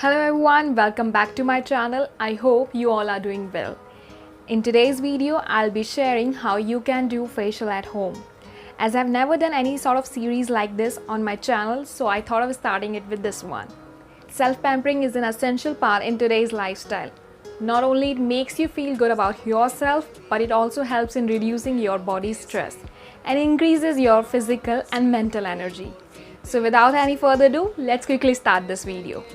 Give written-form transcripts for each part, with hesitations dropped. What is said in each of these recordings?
Hello everyone, welcome back to my channel. I hope you all are doing well. In today's video, I'll be sharing how you can do facial at home. As I've never done any sort of series like this on my channel, so I thought of starting it with this one. Self-pampering is an essential part in today's lifestyle. Not only it makes you feel good about yourself, but it also helps in reducing your body's stress and increases your physical and mental energy. So without any further ado, let's quickly start this video.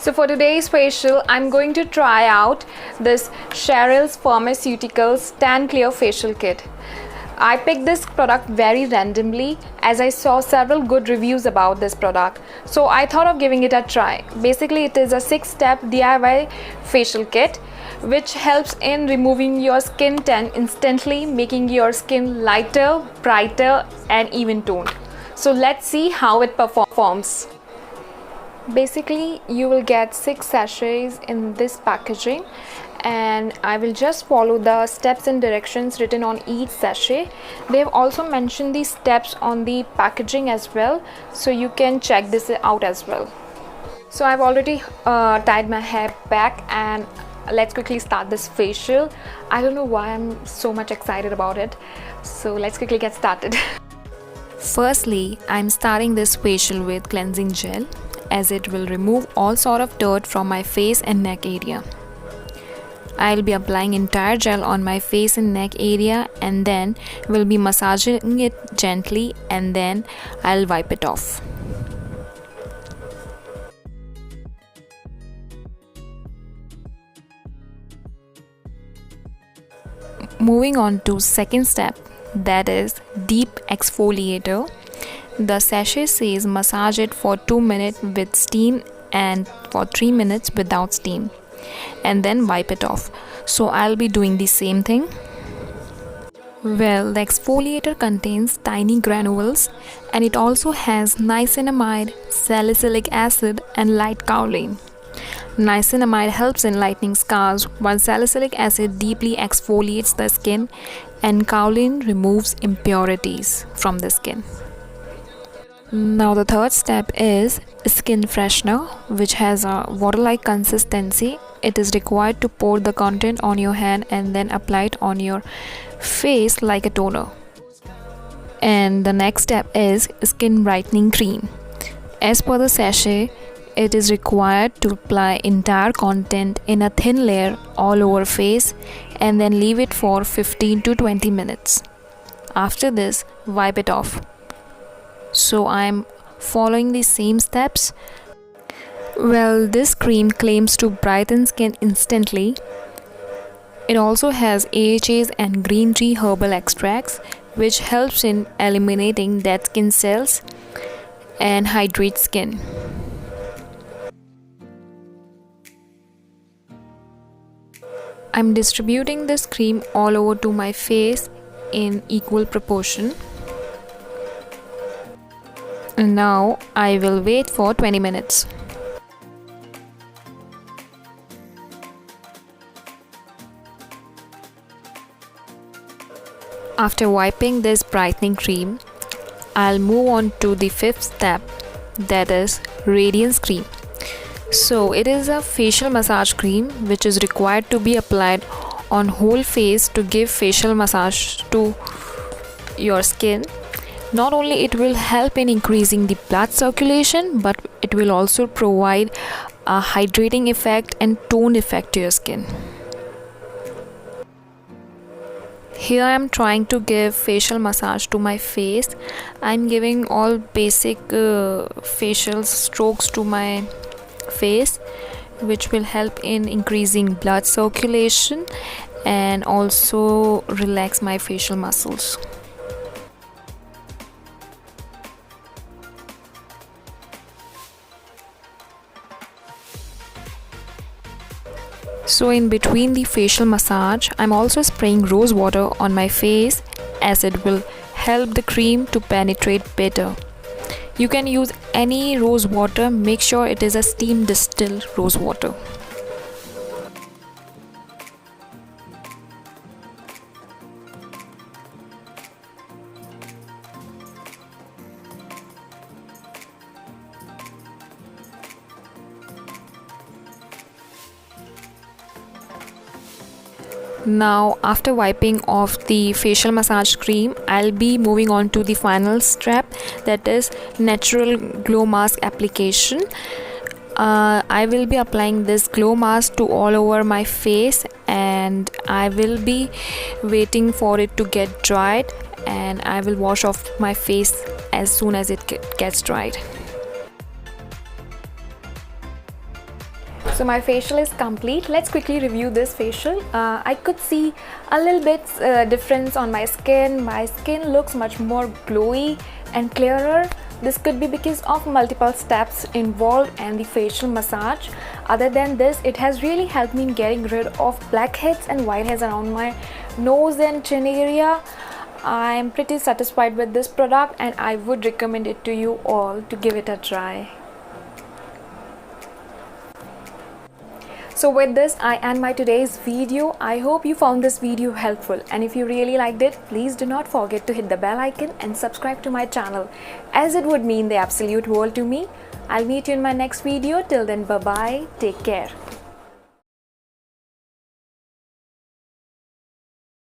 So for today's facial, I'm going to try out this Cheryl's Pharmaceuticals Tan Clear Facial Kit. I picked this product very randomly as I saw several good reviews about this product. So I thought of giving it a try. Basically, it is a 6-step DIY facial kit which helps in removing your skin tan instantly, making your skin lighter, brighter and even toned. So let's see how it performs. Basically, you will get 6 sachets in this packaging, and I will just follow the steps and directions written on each sachet. They have also mentioned the steps on the packaging as well, so you can check this out as well. So I've already tied my hair back, and let's quickly start this facial. I don't know why I'm so much excited about it, so let's quickly get started. Firstly, I'm starting this facial with cleansing gel, as it will remove all sort of dirt from my face and neck area. I'll be applying entire gel on my face and neck area, and then will be massaging it gently, and then I'll wipe it off. Moving on to second step, that is deep exfoliator. The sachet says massage it for 2 minutes with steam and for 3 minutes without steam, and then wipe it off. So I'll be doing the same thing. Well, the exfoliator contains tiny granules, and it also has niacinamide, salicylic acid and light kaolin. Niacinamide helps in lightening scars, while salicylic acid deeply exfoliates the skin and kaolin removes impurities from the skin. Now the third step is skin freshener, which has a water-like consistency. It is required to pour the content on your hand and then apply it on your face like a toner. And the next step is skin brightening cream. As per the sachet, it is required to apply entire content in a thin layer all over face and then leave it for 15 to 20 minutes. After this, wipe it off. So I'm following the same steps. Well, this cream claims to brighten skin instantly. It also has AHAs and green tea herbal extracts, which helps in eliminating dead skin cells and hydrate skin. I'm distributing this cream all over to my face in equal proportion. Now I will wait for 20 minutes. After wiping this brightening cream, I'll move on to the fifth step, that is radiance cream. So it is a facial massage cream which is required to be applied on whole face to give facial massage to your skin. Not only it will help in increasing the blood circulation, but it will also provide a hydrating effect and toned effect to your skin. Here I am trying to give facial massage to my face. I'm giving all basic facial strokes to my face, which will help in increasing blood circulation and also relax my facial muscles. So in between the facial massage, I'm also spraying rose water on my face, as it will help the cream to penetrate better. You can use any rose water, make sure it is a steam distilled rose water. Now after wiping off the facial massage cream, I'll be moving on to the final step, that is natural glow mask application. I will be applying this glow mask to all over my face, and I will be waiting for it to get dried, and I will wash off my face as soon as it gets dried. So my facial is complete. Let's quickly review this facial. I could see a little bit difference on my skin. My skin looks much more glowy and clearer. This could be because of multiple steps involved and the facial massage. Other than this, it has really helped me in getting rid of blackheads and whiteheads around my nose and chin area. I'm pretty satisfied with this product, and I would recommend it to you all to give it a try. So with this, I end my today's video. I hope you found this video helpful, and if you really liked it, please do not forget to hit the bell icon and subscribe to my channel, as it would mean the absolute world to me. I'll meet you in my next video. Till then, bye bye, take care.